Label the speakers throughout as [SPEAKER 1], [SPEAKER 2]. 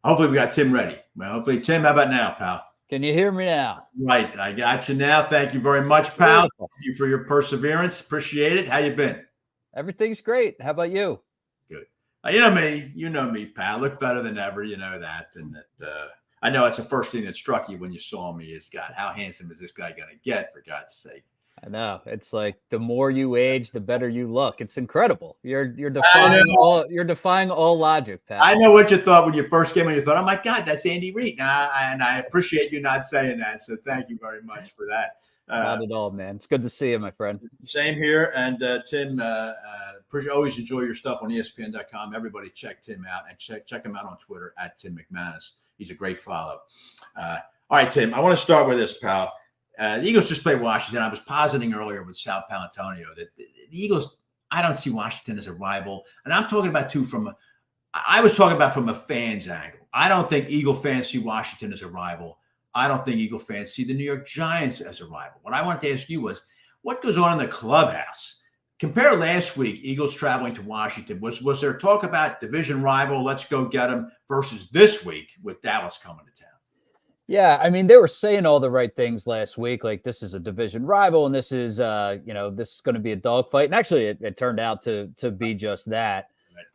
[SPEAKER 1] Hopefully we got Tim ready. Well, hopefully, Tim, how about now, pal?
[SPEAKER 2] Can you hear me now?
[SPEAKER 1] Right. I got you now. Thank you very much, pal.
[SPEAKER 2] Beautiful.
[SPEAKER 1] Thank you for your perseverance. Appreciate it. How you been?
[SPEAKER 2] Everything's great. How about you?
[SPEAKER 1] Good. You know me, pal. Look better than ever. You know that. And that I know that's the first thing that struck you when you saw me is, God, how handsome is this guy going to get, for God's sake?
[SPEAKER 2] I know. It's like the more you age, the better you look. It's incredible. You're defying all logic, pal.
[SPEAKER 1] I know what you thought when you first came in. You thought, oh, my God, that's Andy Reid. And I appreciate you not saying that. So thank you very much for that.
[SPEAKER 2] Not at all, man. It's good to see you, my friend.
[SPEAKER 1] Same here. And Tim, always enjoy your stuff on ESPN.com. Everybody check Tim out and check him out on Twitter at Tim McManus. He's a great follow. All right, Tim, I want to start with this, pal. The Eagles just played Washington. I was positing earlier with Sal Palantonio that the Eagles, I don't see Washington as a rival. And I'm talking about I was talking about from a fan's angle. I don't think Eagle fans see Washington as a rival. I don't think Eagle fans see the New York Giants as a rival. What I wanted to ask you was, what goes on in the clubhouse? Compare last week, Eagles traveling to Washington. Was there talk about division rival, let's go get them, versus this week with Dallas coming to town?
[SPEAKER 2] Yeah, I mean, they were saying all the right things last week, like this is a division rival and this is, this is going to be a dogfight. And actually, it turned out to be just that.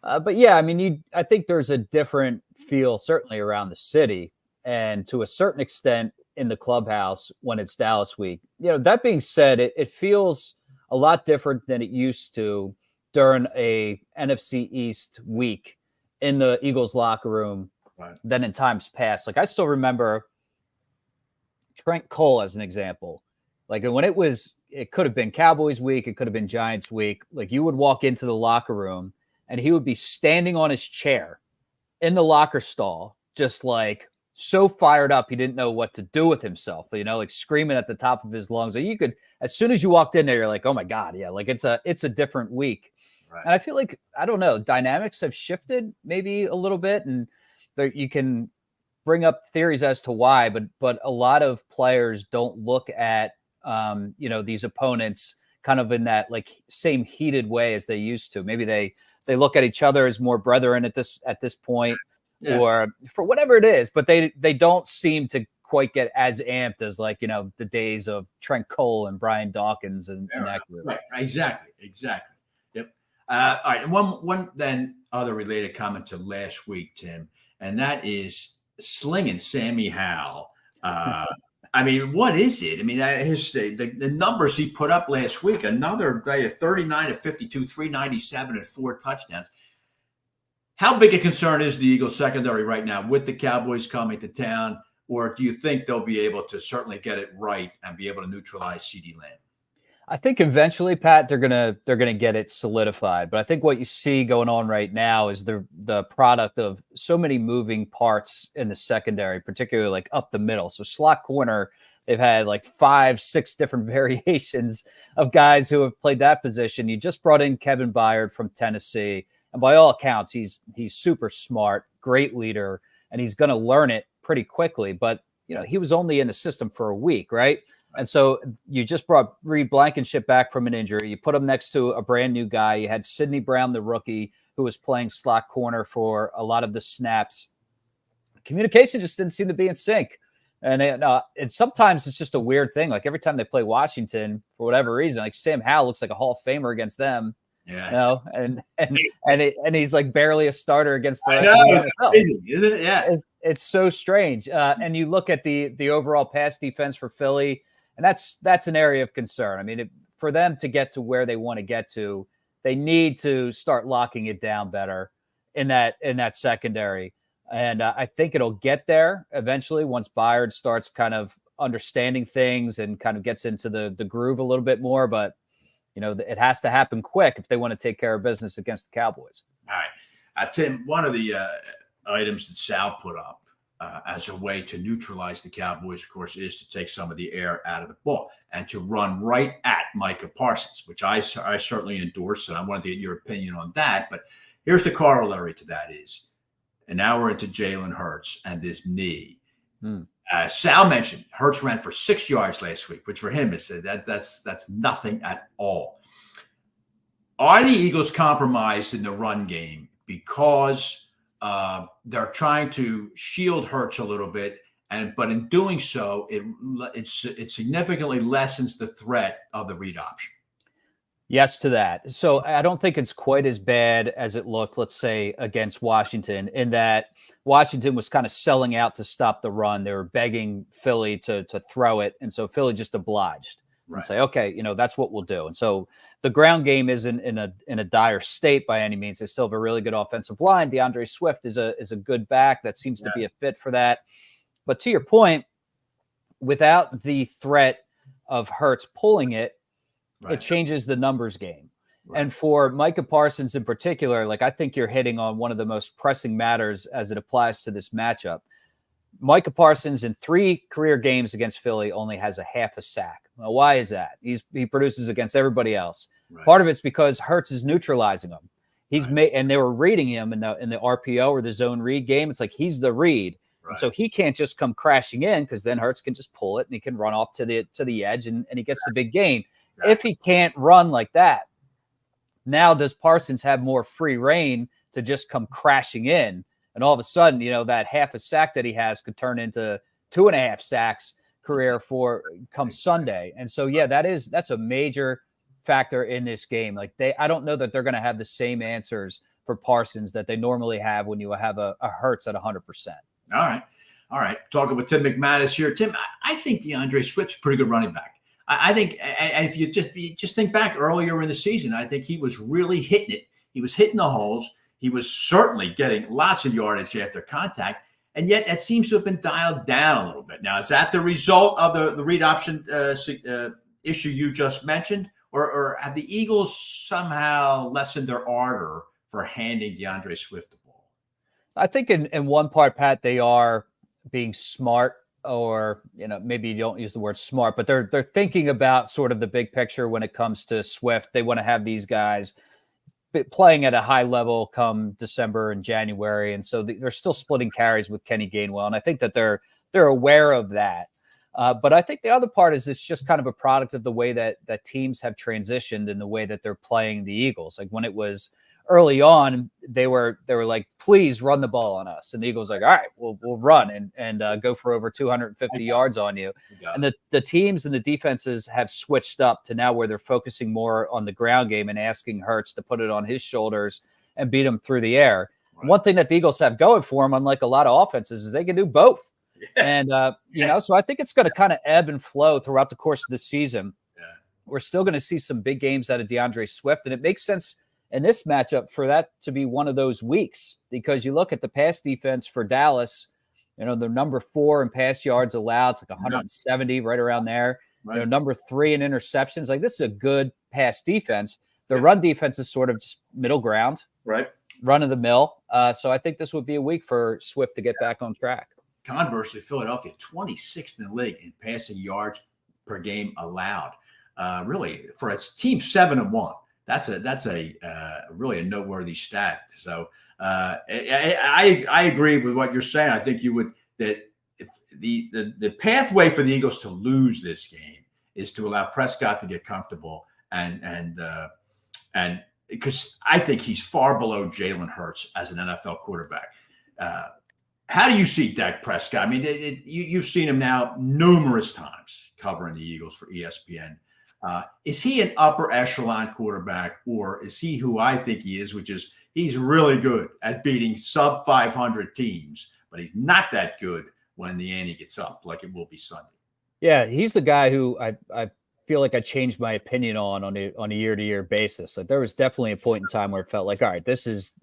[SPEAKER 2] But yeah, I mean, I think there's a different feel certainly around the city and to a certain extent in the clubhouse when it's Dallas week. That being said, it feels a lot different than it used to during a NFC East week in the Eagles locker room than in times past. Like I still remember Trent Cole as an example. Like when it could have been Cowboys week, it could have been Giants week. Like you would walk into the locker room and he would be standing on his chair in the locker stall, just like so fired up he didn't know what to do with himself, like screaming at the top of his lungs. Like you could, as soon as you walked in there, you're like, oh my God, yeah, like it's a different week. Right. And I feel like, I don't know, dynamics have shifted maybe a little bit, and you can bring up theories as to why, but a lot of players don't look at these opponents kind of in that like same heated way as they used to. Maybe they look at each other as more brethren at this point, or for whatever it is, but they don't seem to quite get as amped as like, the days of Trent Cole and Brian Dawkins and that group.
[SPEAKER 1] Right. Exactly. Yep. All right. And one then other related comment to last week, Tim, and that is slinging Sammy Howell. I mean, what is it? I mean, the numbers he put up last week, another day of 39 to 52, 397 and 4 touchdowns. How big a concern is the Eagles secondary right now with the Cowboys coming to town? Or do you think they'll be able to certainly get it right and be able to neutralize CeeDee Lamb?
[SPEAKER 2] I think eventually, Pat, they're gonna get it solidified. But I think what you see going on right now is the product of so many moving parts in the secondary, particularly like up the middle. So slot corner, they've had like 5-6 different variations of guys who have played that position. You just brought in Kevin Byard from Tennessee, and by all accounts, he's super smart, great leader, and he's going to learn it pretty quickly. But he was only in the system for a week, right? And so you just brought Reed Blankenship back from an injury. You put him next to a brand new guy. You had Sidney Brown, the rookie, who was playing slot corner for a lot of the snaps. Communication just didn't seem to be in sync. And sometimes it's just a weird thing. Like every time they play Washington, for whatever reason, like Sam Howell looks like a Hall of Famer against them. Yeah. And he's like barely a starter against the rest of the NFL.
[SPEAKER 1] Crazy, isn't it? Yeah.
[SPEAKER 2] It's so strange. And you look at the overall pass defense for Philly, and that's an area of concern. I mean, for them to get to where they want to get to, they need to start locking it down better in that secondary. And I think it'll get there eventually once Byard starts kind of understanding things and kind of gets into the groove a little bit more. But, it has to happen quick if they want to take care of business against the Cowboys.
[SPEAKER 1] All right. Tim, one of the items that Sal put up as a way to neutralize the Cowboys, of course, is to take some of the air out of the ball and to run right at Micah Parsons, which I certainly endorse, and I wanted to get your opinion on that. But here's the corollary to that is, and now we're into Jalen Hurts and this knee. Sal mentioned Hurts ran for 6 yards last week, which for him is that's nothing at all. Are the Eagles compromised in the run game because they're trying to shield Hurts a little bit, but in doing so, it significantly lessens the threat of the read option.
[SPEAKER 2] Yes to that. So I don't think it's quite as bad as it looked, let's say, against Washington, in that Washington was kind of selling out to stop the run. They were begging Philly to throw it, and so Philly just obliged and say, okay, that's what we'll do. And so the ground game isn't in a dire state by any means. They still have a really good offensive line. DeAndre Swift is a good back that seems to be a fit for that. But to your point, without the threat of Hurts pulling it, it changes the numbers game. Right. And for Micah Parsons in particular, I think you're hitting on one of the most pressing matters as it applies to this matchup. Micah Parsons in 3 career games against Philly only has a half a sack. Well, why is that? He produces against everybody else. Right. Part of it's because Hurts is neutralizing him. He's and they were reading him in the RPO or the zone read game. It's like he's the read. Right. And so he can't just come crashing in, because then Hurts can just pull it and he can run off to the edge and he gets the big gain. Exactly. If he can't run like that, now does Parsons have more free reign to just come crashing in? And all of a sudden, that half a sack that he has could turn into 2.5 sacks career for come Sunday. And so, that's a major factor in this game. I don't know that they're going to have the same answers for Parsons that they normally have when you have a Hurts at 100%.
[SPEAKER 1] All right. Talking with Tim McManus here. Tim, I think DeAndre Swift's a pretty good running back. I think, and if you just think back earlier in the season, I think he was really hitting it. He was hitting the holes. He was certainly getting lots of yardage after contact, and yet that seems to have been dialed down a little bit. Now, is that the result of the read option issue you just mentioned, or have the Eagles somehow lessened their ardor for handing DeAndre Swift the ball?
[SPEAKER 2] I think in one part, Pat, they are being smart. Or, maybe you don't use the word smart, but they're thinking about sort of the big picture when it comes to Swift. They want to have these guys playing at a high level come December and January. And so they're still splitting carries with Kenny Gainwell. And I think that they're aware of that. But I think the other part is it's just kind of a product of the way that teams have transitioned in the way that they're playing the Eagles. Like when it was early on, they were like, please run the ball on us. And the Eagles all right, we'll run and go for over 250 yards on you. And the teams and the defenses have switched up to now where they're focusing more on the ground game and asking Hurts to put it on his shoulders and beat him through the air. Right. One thing that the Eagles have going for them, unlike a lot of offenses, is they can do both. Yes. And, so I think it's going to kind of ebb and flow throughout the course of the season. Yeah. We're still going to see some big games out of DeAndre Swift, and it makes sense in this matchup for that to be one of those weeks, because you look at the pass defense for Dallas, they're number 4 in pass yards allowed. It's like 170, right around there. Right. Number 3 in interceptions. This is a good pass defense. The run defense is sort of just middle ground, right? Run of the mill. So I think this would be a week for Swift to get back on track.
[SPEAKER 1] Conversely, Philadelphia, 26th in the league in passing yards per game allowed. Really, for its team 7-1. That's a really a noteworthy stat. So I agree with what you're saying. I think that if the pathway for the Eagles to lose this game is to allow Prescott to get comfortable and because I think he's far below Jalen Hurts as an NFL quarterback. How do you see Dak Prescott? I mean, you've seen him now numerous times covering the Eagles for ESPN. Is he an upper echelon quarterback, or is he who I think he is, which is he's really good at beating sub 500 teams, but he's not that good when the ante gets up like it will be Sunday? Yeah,
[SPEAKER 2] he's the guy who I feel like I changed my opinion on a year-to-year basis. Like there was definitely a point in time where it felt like, all right, this is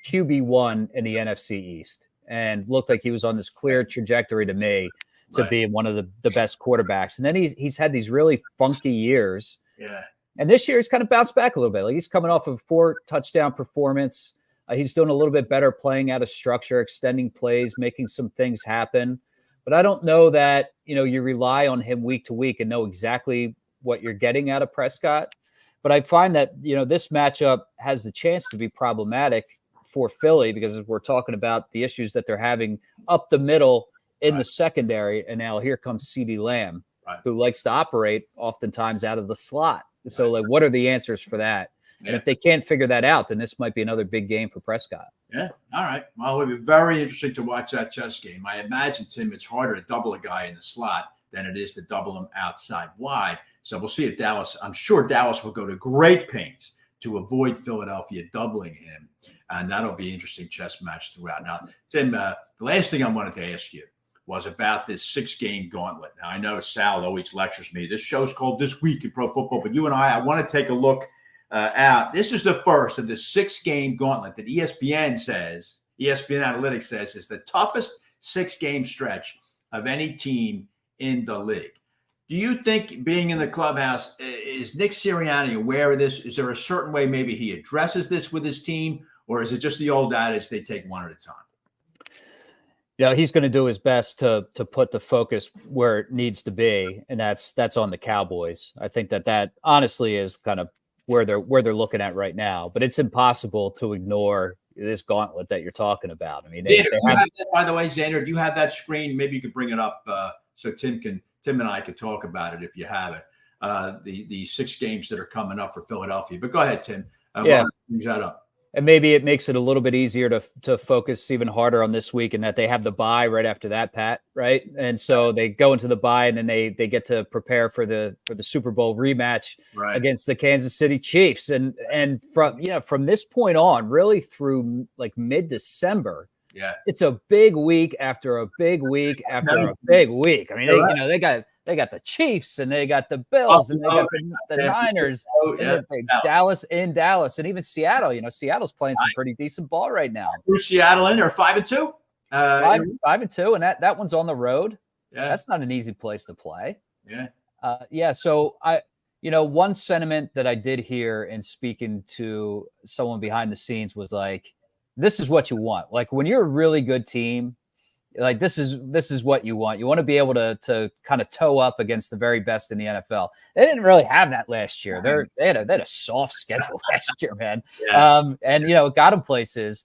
[SPEAKER 2] QB1 in the NFC East, and looked like he was on this clear trajectory to me to be one of the best quarterbacks. And then he's had these really funky years. Yeah. And this year he's kind of bounced back a little bit. Like he's coming off of a 4-touchdown performance. He's doing a little bit better playing out of structure, extending plays, making some things happen. But I don't know that, you rely on him week to week and know exactly what you're getting out of Prescott. But I find that, this matchup has the chance to be problematic for Philly because we're talking about the issues that they're having up the middle in the secondary. And now here comes CeeDee Lamb, who likes to operate oftentimes out of the slot. So like, what are the answers for that? Yeah. And if they can't figure that out, then this might be another big game for Prescott.
[SPEAKER 1] Yeah. All right. Well, it'll be very interesting to watch that chess game. I imagine, Tim, it's harder to double a guy in the slot than it is to double him outside wide. So we'll see if Dallas, I'm sure Dallas will go to great pains to avoid Philadelphia doubling him. And that'll be an interesting chess match throughout. Now, Tim, the last thing I wanted to ask you was about this 6-game gauntlet. Now, I know Sal always lectures me. This show's called This Week in Pro Football, but you and I want to take a look out. This is the first of the 6-game gauntlet that ESPN Analytics says is the toughest 6-game stretch of any team in the league. Do you think, being in the clubhouse, is Nick Sirianni aware of this? Is there a certain way maybe he addresses this with his team, or is it just the old adage they take one at a time?
[SPEAKER 2] Yeah, he's going to do his best to put the focus where it needs to be, and that's on the Cowboys. I think that honestly is kind of where they're looking at right now. But it's impossible to ignore this gauntlet that you're talking about. I mean, they have
[SPEAKER 1] that, by the way, Xander, do you have that screen? Maybe you could bring it up so Tim and I could talk about it if you have it. The 6 games that are coming up for Philadelphia. But go ahead, Tim.
[SPEAKER 2] Yeah,
[SPEAKER 1] brings that up.
[SPEAKER 2] And maybe it makes it a little bit easier to focus even harder on this week, and that they have the bye right after that, Pat, right? And so they go into the bye, and then they get to prepare for the Super Bowl rematch against the Kansas City Chiefs. And from this point on, really through like mid-December, it's a big week after a big week after a big week. I mean, they got the Chiefs, and they got the Bills, and they got the Niners, Dallas in Dallas, and even Seattle. Seattle's playing some pretty decent ball right now.
[SPEAKER 1] Who's Seattle in? They're 5-2.
[SPEAKER 2] 5-2, and that one's on the road. Yeah, that's not an easy place to play.
[SPEAKER 1] Yeah.
[SPEAKER 2] So one sentiment that I did hear in speaking to someone behind the scenes was like, this is what you want. Like when you're a really good team, like this is what you want. You want to be able to kind of toe up against the very best in the NFL. They didn't really have that last year. They had a soft schedule last year, man. It got them places,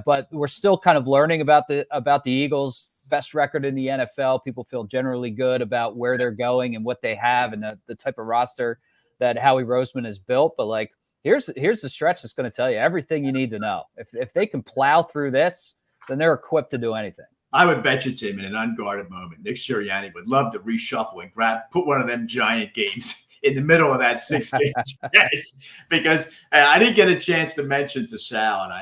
[SPEAKER 2] but we're still kind of learning about the Eagles' best record in the NFL. People feel generally good about where they're going and what they have and the type of roster that Howie Roseman has built. But like, here's the stretch that's going to tell you everything you need to know. If they can plow through this, then they're equipped to do anything.
[SPEAKER 1] I would bet you, Tim, in an unguarded moment, Nick Sirianni would love to reshuffle and put one of them giant games in the middle of that 6-game stretch, because I didn't get a chance to mention to Sal, and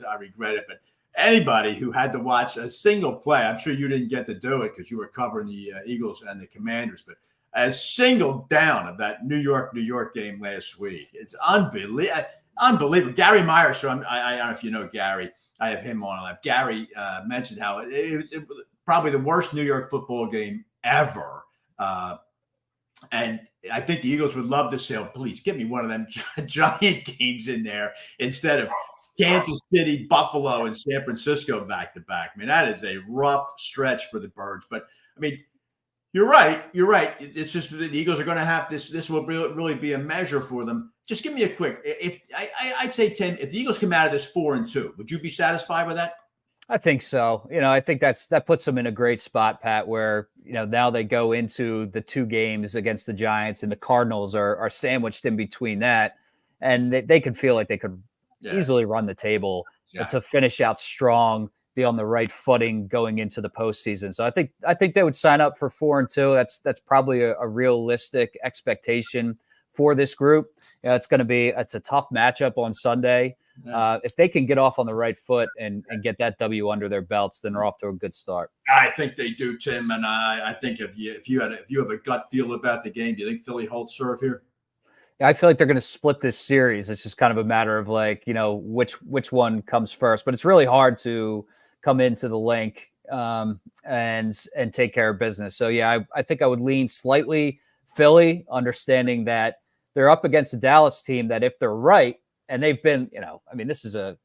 [SPEAKER 1] I regret it, but anybody who had to watch a single play, I'm sure you didn't get to do it because you were covering the Eagles and the Commanders, but a single down of that New York game last week. It's unbelievable. Gary Myers, I don't know if you know Gary. I have him on. Gary mentioned how it was probably the worst New York football game ever. And I think the Eagles would love to say, oh, please give me one of them giant games in there instead of Kansas City, Buffalo, and San Francisco back-to-back. I mean, that is a rough stretch for the Birds. But, I mean, you're right. It's just the Eagles are going to have this. This will really be a measure for them. Just give me a quick. I'd say, Tim, if the Eagles come out of this 4-2, would you be satisfied with that?
[SPEAKER 2] I think so. I think that puts them in a great spot, Pat, where now they go into the 2 games against the Giants, and the Cardinals are sandwiched in between that, and they could feel like they could easily run the table to finish out strong, be on the right footing going into the postseason. So I think they would sign up for 4-2. That's probably a realistic expectation for this group. It's a tough matchup on Sunday. If they can get off on the right foot and get that W under their belts, then they're off to a good start.
[SPEAKER 1] I think they do, Tim. And I think if you have a gut feel about the game, do you think Philly holds serve here?
[SPEAKER 2] I feel like they're going to split this series. It's just kind of a matter of like, which one comes first. But it's really hard to come into the link and take care of business. So, I think I would lean slightly Philly, understanding that they're up against a Dallas team that if they're right, and they've been, this is a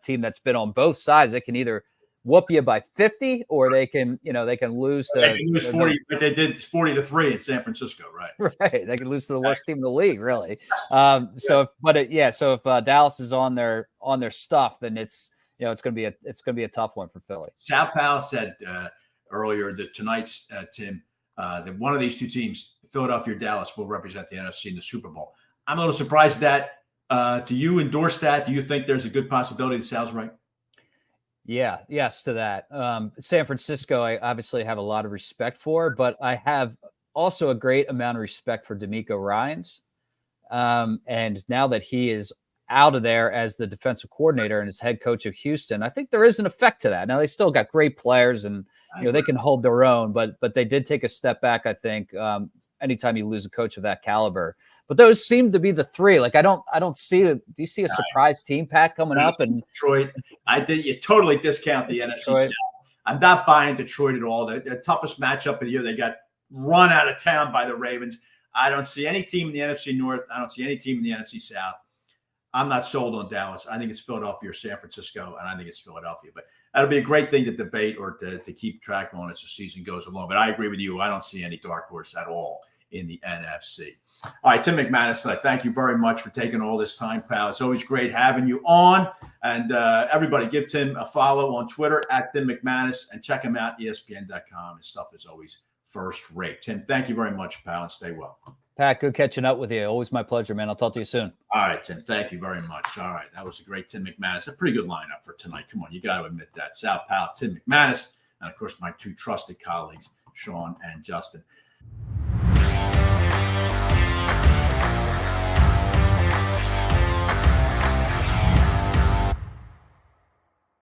[SPEAKER 2] team that's been on both sides. They can either whoop you by 50, or they can lose to.
[SPEAKER 1] They can lose 40, but they did 40-3 in San Francisco, right?
[SPEAKER 2] Right. They can lose to the worst team in the league, really. So if Dallas is on their stuff, then it's going to be a tough one for Philly.
[SPEAKER 1] Sal Powell said earlier that tonight's Tim that one of these 2 teams, Philadelphia or Dallas, will represent the NFC in the Super Bowl. I'm a little surprised at that. Do you endorse that? Do you think there's a good possibility the Sal's right?
[SPEAKER 2] Yeah, yes to that. San Francisco, I obviously have a lot of respect for, but I have also a great amount of respect for D'Amico Ryans. And now that he is out of there as the defensive coordinator and as head coach of Houston, I think there is an effect to that. Now they still got great players and they can hold their own, but they did take a step back, I think, anytime you lose a coach of that caliber. But those seem to be the three. Like I don't see it. Do you see a surprise team pack coming up? And
[SPEAKER 1] Detroit, you totally discount the NFC South. I'm not buying Detroit at all. The toughest matchup of the year, they got run out of town by the Ravens. I don't see any team in the NFC North. I don't see any team in the NFC South. I'm not sold on Dallas. I think it's Philadelphia or San Francisco, and I think it's Philadelphia. But that'll be a great thing to debate or to keep track on as the season goes along. But I agree with you. I don't see any dark horse at all in the NFC. All right, Tim McManus, thank you very much for taking all this time, pal. It's always great having you on. And everybody, give Tim a follow on Twitter at Tim McManus and check him out, ESPN.com. His stuff is always first rate. Tim, thank you very much, pal, and stay well.
[SPEAKER 2] Pat, good catching up with you. Always my pleasure, man. I'll talk to you soon.
[SPEAKER 1] All right, Tim. Thank you very much. All right. That was a great Tim McManus. A pretty good lineup for tonight. Come on. You got to admit that. Sal, pal, Tim McManus, and, of course, my two trusted colleagues, Sean and Justin.